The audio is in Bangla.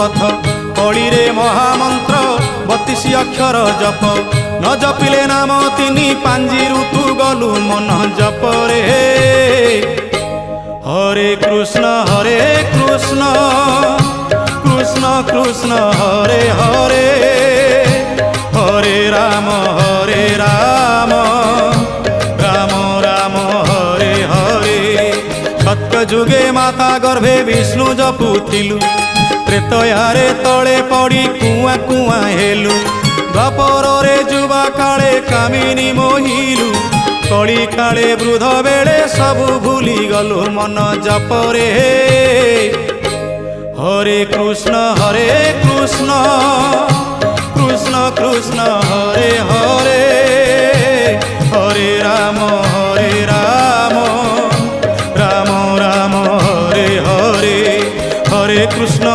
ପଥ କଳିରେ ମହାମନ୍ତ୍ର 32 ଅକ୍ଷର ଜପ ନ ଜପିଲେ ନାମ ତିନି ପାଞ୍ଜିରୁ ତୁ ଗଲୁ ମନ ଜପରେ ହରେ କୃଷ୍ଣ କୃଷ୍ଣ କୃଷ୍ଣ ହରେ ହରେ ହରେ ରାମ ରାମ ରାମ ହରେ হরে সত্য যুগে মাতা গর্ভে বিষ্ণু জপুথিলু ত্রেতয়ারে তলে পড়ি কুয়া কুয়া হেলু দ্বাপরে যুবা কালে কামিনী মোহিলু কলি কালে বৃদ্ধ বেড়ে সবু ভুলি গলু মন জপরে হরে কৃষ্ণ কৃষ্ণ কৃষ্ণ কৃষ্ণ হরে হরে হরে রাম রাম রাম রাম হরে হরে হরে কৃষ্ণ